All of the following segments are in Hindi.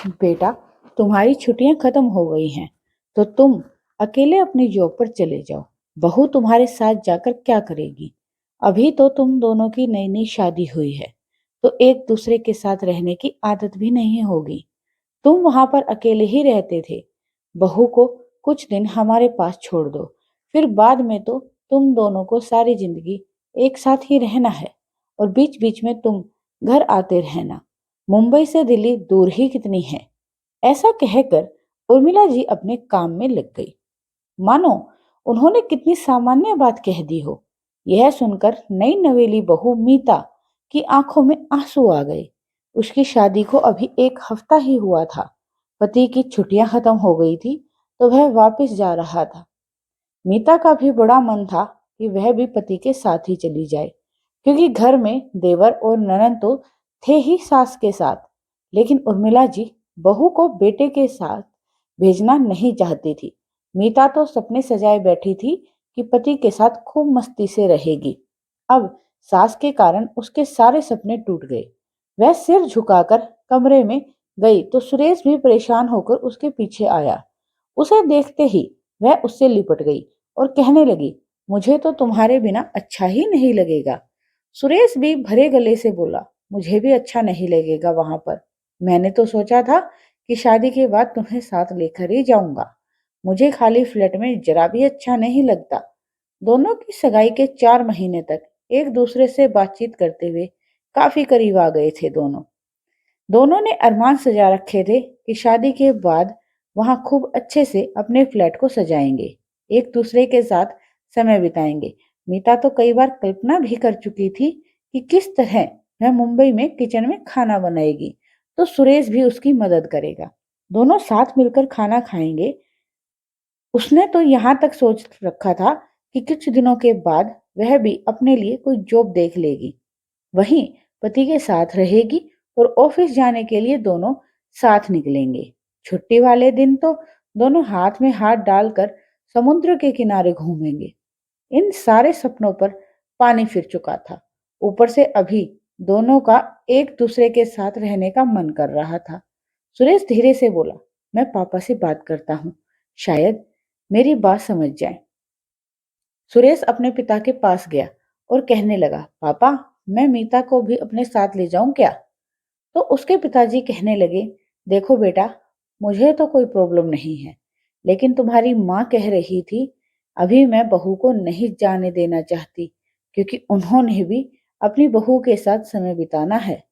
बेटा, तुम्हारी छुट्टियां खत्म हो गई हैं, तो तुम अकेले अपनी जॉब पर चले जाओ। बहू तुम्हारे साथ जाकर क्या करेगी? अभी तो तुम दोनों की नई नई शादी हुई है, तो एक दूसरे के साथ रहने की आदत भी नहीं होगी। तुम वहां पर अकेले ही रहते थे। बहू को कुछ दिन हमारे पास छोड़ दो, फिर बाद में तो तुम दोनों को सारी जिंदगी एक साथ ही रहना है, और बीच बीच में तुम घर आते रहना। मुंबई से दिल्ली दूर ही कितनी है। ऐसा कहकर उर्मिला जी अपने काम में लग गई, मानो उन्होंने कितनी सामान्य बात कह दी हो। यह सुनकर नई नवेली बहू मीता की आंखों में आंसू आ गए। उसकी शादी को अभी एक हफ्ता ही हुआ था। पति की छुट्टियां खत्म हो गई थी, तो वह वापस जा रहा था। मीता का भी बड़ा मन था कि वह भी पति के साथ ही चली जाए, क्योंकि घर में देवर और ननद तो थे ही सास के साथ। लेकिन उर्मिला जी बहू को बेटे के साथ भेजना नहीं चाहती थी। मीता तो सपने सजाए बैठी थी कि पति के साथ खूब मस्ती से रहेगी। अब सास के कारण उसके सारे सपने टूट गए। वह सिर झुकाकर कमरे में गई तो सुरेश भी परेशान होकर उसके पीछे आया। उसे देखते ही वह उससे लिपट गई और कहने लगी, मुझे तो तुम्हारे बिना अच्छा ही नहीं लगेगा। सुरेश भी भरे गले से बोला, मुझे भी अच्छा नहीं लगेगा वहां पर। मैंने तो सोचा था कि शादी के बाद तुम्हें साथ लेकर ही जाऊंगा। मुझे खाली फ्लैट में जरा भी अच्छा नहीं लगता। दोनों की सगाई के 4 महीने तक एक दूसरे से बातचीत करते हुए काफी करीब आ गए थे। दोनों दोनों ने अरमान सजा रखे थे कि शादी के बाद वहां खूब अच्छे से अपने फ्लैट को सजाएंगे, एक दूसरे के साथ समय बिताएंगे। मीता तो कई बार कल्पना भी कर चुकी थी कि किस तरह वह मुंबई में किचन में खाना बनाएगी, तो सुरेश भी उसकी मदद करेगा। दोनों साथ मिलकर खाना खाएंगे। उसने तो यहाँ तक सोच रखा था कि कुछ दिनों के बाद वह भी अपने लिए कोई जॉब देख लेगी, वहीं पति के साथ रहेगी और ऑफिस जाने के लिए दोनों साथ निकलेंगे। छुट्टी वाले दिन तो दोनों हाथ में हाथ डालकर समुद्र के किनारे घूमेंगे। इन सारे सपनों पर पानी फिर चुका था। ऊपर से अभी दोनों का एक दूसरे के साथ रहने का मन कर रहा था। सुरेश धीरे से बोला, मैं पापा से बात करता हूँ, शायद मेरी बात समझ जाए। सुरेश अपने पिता के पास गया और कहने लगा, पापा, मैं मीता को भी अपने साथ ले जाऊं क्या? तो उसके पिताजी कहने लगे, देखो बेटा, मुझे तो कोई प्रॉब्लम नहीं है, लेकिन तुम्हारी माँ कह रही थी अभी मैं बहू को नहीं जाने देना चाहती, क्योंकि उन्होंने भी अपनी बहू के साथ समय बिताना है।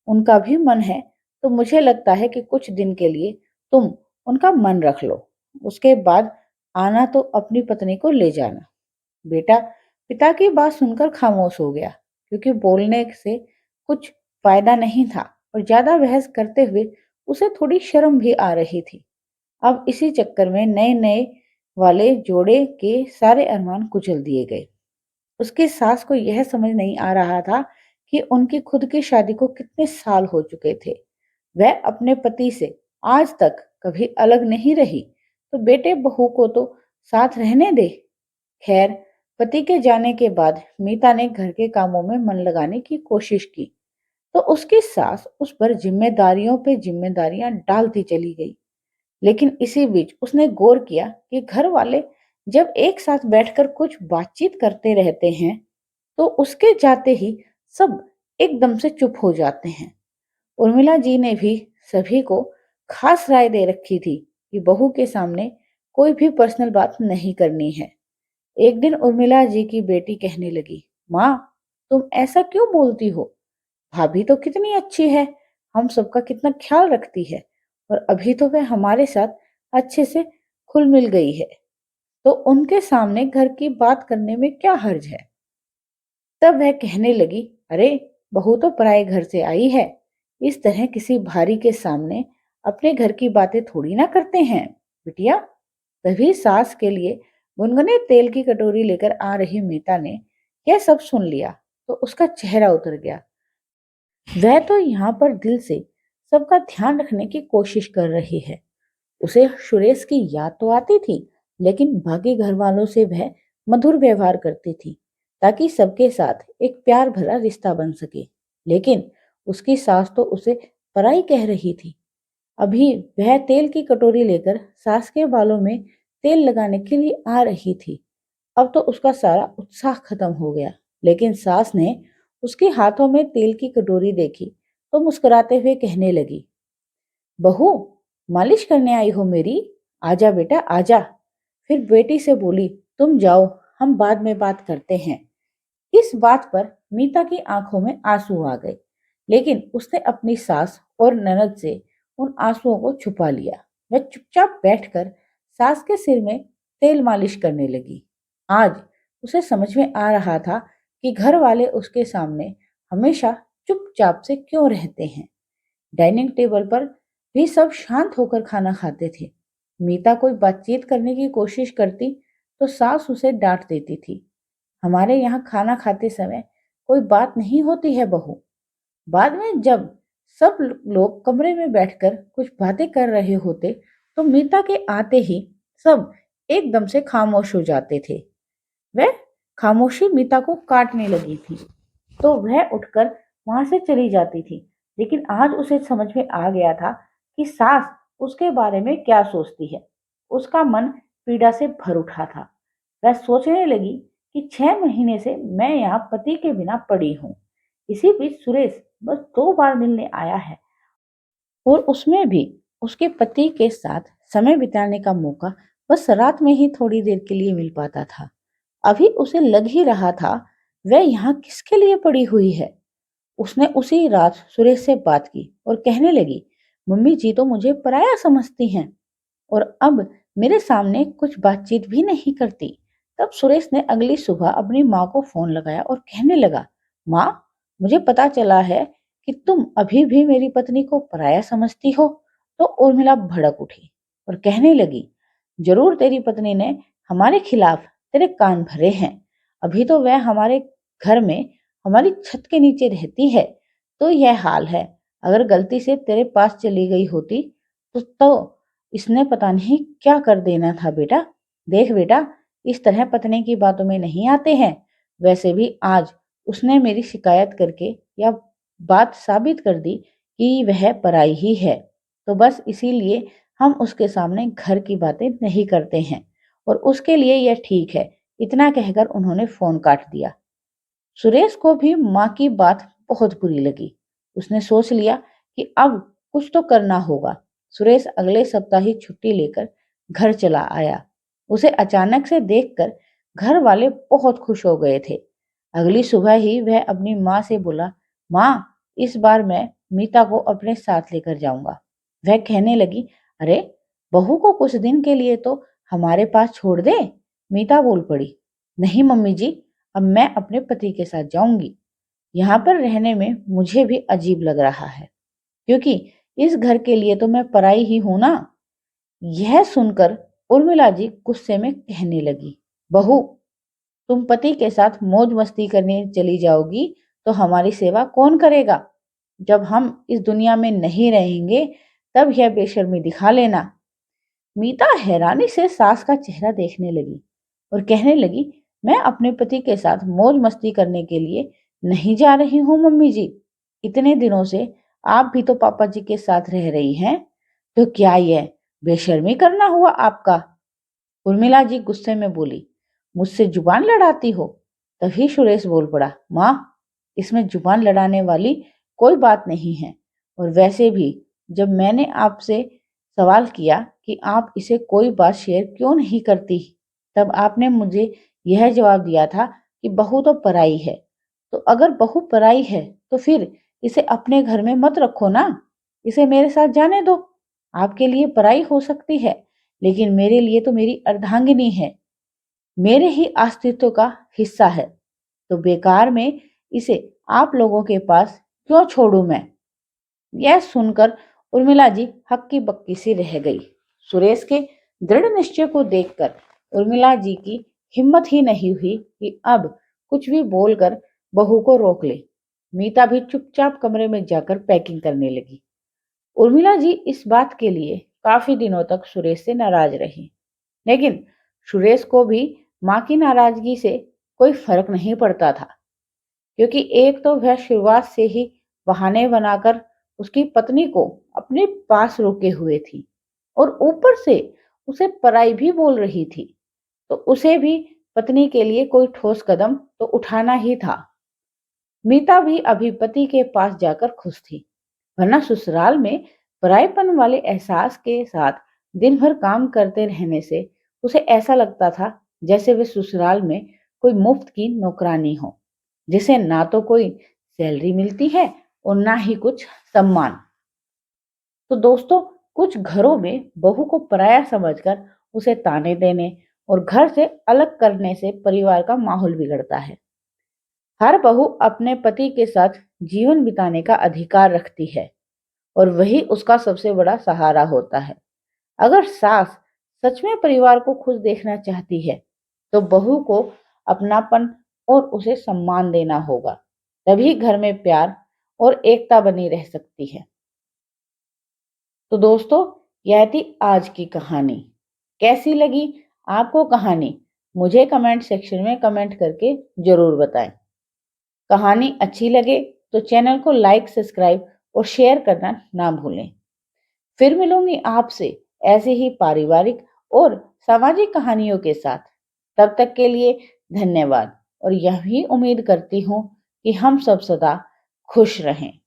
उनका भी मन है, तो मुझे लगता है कि कुछ दिन के लिए तुम उनका मन रख लो, उसके बाद आना तो अपनी पत्नी को ले जाना। बेटा पिता की बात सुनकर खामोश हो गया, क्योंकि बोलने से कुछ फायदा नहीं था और ज्यादा बहस करते हुए उसे थोड़ी शर्म भी आ रही थी। अब इसी चक्कर में नए नए वाले जोड़े के सारे अरमान कुचल दिए गए। उसकी सास को यह समझ नहीं आ रहा था कि उनकी खुद की शादी को कितने साल हो चुके थे। वह अपने पति से आज तक कभी अलग नहीं रही, तो बेटे बहू को तो साथ रहने दे। खैर, पति के जाने के बाद मीता ने घर के कामों में मन लगाने की कोशिश की, तो उसकी सास उस पर जिम्मेदारियों पे जिम्मेदारियां डालती चली गई। लेकिन इसी बीच उसने गौर किया कि घर वाले जब एक साथ बैठकर कुछ बातचीत करते रहते हैं, तो उसके जाते ही सब एकदम से चुप हो जाते हैं। उर्मिला जी ने भी सभी को खास राय दे रखी थी कि बहू के सामने कोई भी पर्सनल बात नहीं करनी है। एक दिन उर्मिला जी की बेटी कहने लगी, माँ, तुम ऐसा क्यों बोलती हो? भाभी तो कितनी अच्छी है, हम सबका कितना ख्याल रखती है, और अभी तो वह हमारे साथ अच्छे से खुल मिल गई है, तो उनके सामने घर की बात करने में क्या हर्ज है? तब वह कहने लगी, अरे, बहू तो पराए घर से आई है, इस तरह किसी भारी के सामने अपने घर की बातें थोड़ी ना करते हैं बिटिया। तभी सास के लिए गुनगुने तेल की कटोरी लेकर आ रही मीता ने यह सब सुन लिया, तो उसका चेहरा उतर गया। वह तो यहाँ पर दिल से सबका ध्यान रखने की कोशिश कर रही है। उसे सुरेश की याद तो आती थी, लेकिन बाकी घर वालों से वह मधुर व्यवहार करती थी, ताकि सबके साथ एक प्यार भरा रिश्ता बन सके। लेकिन उसकी सास तो उसे पराई कह रही थी। अभी वह तेल की कटोरी लेकर सास के बालों में तेल लगाने के लिए आ रही थी। अब तो उसका सारा उत्साह खत्म हो गया। लेकिन सास ने उसके हाथों में तेल की कटोरी देखी तो मुस्कुराते हुए कहने लगी, बहू, मालिश करने आई हो मेरी? आजा बेटा आजा। फिर बेटी से बोली, तुम जाओ, हम बाद में बात करते हैं। इस बात पर मीता की आंखों में आंसू आ गए, लेकिन उसने अपनी सास और ननद से उन आंसुओं को छुपा लिया। वह चुपचाप बैठकर सास के सिर में तेल मालिश करने लगी। आज उसे समझ में आ रहा था कि घर वाले उसके सामने हमेशा चुपचाप से क्यों रहते हैं। डाइनिंग टेबल पर भी सब शांत होकर खाना खाते थे। मीता कोई बातचीत करने की कोशिश करती तो सास उसे डांट देती थी। हमारे यहाँ खाना खाते समय कोई बात नहीं होती है बहू। बाद में जब सब लोग कमरे में बैठकर कुछ बातें कर रहे होते तो मीता के आते ही सब एकदम से खामोश हो जाते थे। वह खामोशी मीता को काटने लगी थी तो वह उठकर वहां से चली जाती थी। लेकिन आज उसे समझ में आ गया था कि सास उसके बारे में क्या सोचती है। उसका मन पीड़ा से भर उठा था। वह सोचने लगी कि 6 महीने से मैं यहाँ पति के बिना पड़ी हूँ। इसी बीच सुरेश बस 2 बार मिलने आया है और उसमें भी उसके पति के साथ समय बिताने का मौका बस रात में ही थोड़ी देर के लिए मिल पाता था। अभी उसे लग ही रहा था वह यहाँ किसके लिए पड़ी हुई है। उसने उसी रात सुरेश से बात की और कहने लगी, मम्मी जी तो मुझे पराया समझती हैं और अब मेरे सामने कुछ बातचीत भी नहीं करती। तब सुरेश ने अगली सुबह अपनी माँ को फोन लगाया और कहने लगा, माँ, मुझे पता चला है कि तुम अभी भी मेरी पत्नी को पराया समझती हो। तो उर्मिला भड़क उठी और कहने लगी, जरूर तेरी पत्नी ने हमारे खिलाफ तेरे कान भरे हैं। अभी तो वह हमारे घर में हमारी छत के नीचे रहती है तो यह हाल है। अगर गलती से तेरे पास चली गई होती तो इसने पता नहीं क्या कर देना था बेटा। देख बेटा, इस तरह पत्नी की बातों में नहीं आते हैं। वैसे भी आज उसने मेरी शिकायत करके या बात साबित कर दी कि वह पराई ही है। तो बस इसीलिए हम उसके सामने घर की बातें नहीं करते हैं और उसके लिए यह ठीक है। इतना कहकर उन्होंने फोन काट दिया। सुरेश को भी माँ की बात बहुत बुरी लगी। उसने सोच लिया कि अब कुछ तो करना होगा। सुरेश अगले सप्ताह ही छुट्टी लेकर घर चला आया। उसे अचानक से देखकर घर वाले बहुत खुश हो गए थे। अगली सुबह ही वह अपनी माँ से बोला, माँ, इस बार मैं मीता को अपने साथ लेकर जाऊंगा। वह कहने लगी, अरे, बहू को कुछ दिन के लिए तो हमारे पास छोड़ दे। मीता बोल पड़ी, नहीं मम्मी जी, अब मैं अपने पति के साथ जाऊंगी। यहाँ पर रहने में मुझे भी अजीब लग रहा है क्योंकि इस घर के लिए तो मैं पराई ही हूं ना। यह सुनकर उर्मिला जी गुस्से में कहने लगी, बहू, तुम पति के साथ मौज मस्ती करने चली जाओगी तो हमारी सेवा कौन करेगा? जब हम इस दुनिया में नहीं रहेंगे तब यह बेशर्मी दिखा लेना। मीता हैरानी से सास का चेहरा देखने लगी और कहने लगी, मैं अपने पति के साथ मौज मस्ती करने के लिए नहीं जा रही हूँ मम्मी जी। इतने दिनों से आप भी तो पापा जी के साथ रह रही हैं, तो क्या यह बेशर्मी करना हुआ आपका? उर्मिला जी गुस्से में बोली, मुझसे जुबान लड़ाती हो? तभी सुरेश बोल पड़ा, माँ, इसमें जुबान लड़ाने वाली कोई बात नहीं है। और वैसे भी जब मैंने आपसे सवाल किया कि आप इसे कोई बात शेयर क्यों नहीं करती, तब आपने मुझे यह जवाब दिया था कि बहू तो पराई है। तो अगर बहू पराई है तो फिर इसे अपने घर में मत रखो ना, इसे मेरे साथ जाने दो। आपके लिए पराई हो सकती है लेकिन मेरे लिए तो मेरी अर्धांगिनी है, मेरे ही अस्तित्व का हिस्सा है। तो बेकार में इसे आप लोगों के पास क्यों छोड़ूं मैं? यह सुनकर उर्मिला जी हक्की बक्की सी रह गई। सुरेश के दृढ़ निश्चय को देखकर उर्मिला जी की हिम्मत ही नहीं हुई कि अब कुछ भी बोलकर बहू को रोक ले। मीता भी चुपचाप कमरे में जाकर पैकिंग करने लगी। उर्मिला जी इस बात के लिए काफी दिनों तक सुरेश से नाराज रही, लेकिन सुरेश को भी माँ की नाराजगी से कोई फर्क नहीं पड़ता था क्योंकि एक तो वह शुरुआत से ही बहाने बनाकर उसकी पत्नी को अपने पास रोके हुए थी और ऊपर से उसे पराई भी बोल रही थी, तो उसे भी पत्नी के लिए कोई ठोस कदम तो उठाना ही था। मीता भी अभी पति के पास जाकर खुश थी, वरना ससुराल में परायपन वाले एहसास के साथ दिन भर काम करते रहने से उसे ऐसा लगता था जैसे वे ससुराल में कोई मुफ्त की नौकरानी हो, जिसे ना तो कोई सैलरी मिलती है और ना ही कुछ सम्मान। तो दोस्तों, कुछ घरों में बहू को पराया समझकर उसे ताने देने और घर से अलग करने से परिवार का माहौल बिगड़ता है। हर बहू अपने पति के साथ जीवन बिताने का अधिकार रखती है और वही उसका सबसे बड़ा सहारा होता है। अगर सास सच में परिवार को खुश देखना चाहती है, तो बहू को अपनापन और उसे सम्मान देना होगा। तभी घर में प्यार और एकता बनी रह सकती है। तो दोस्तों, यह थी आज की कहानी। कैसी लगी आपको कहानी? मुझे कमेंट सेक्शन में कमेंट करके जरूर बताएं। कहानी अच्छी लगे तो चैनल को लाइक, सब्सक्राइब और शेयर करना ना भूलें। फिर मिलूंगी आपसे ऐसे ही पारिवारिक और सामाजिक कहानियों के साथ। तब तक के लिए धन्यवाद और यही उम्मीद करती हूँ कि हम सब सदा खुश रहें।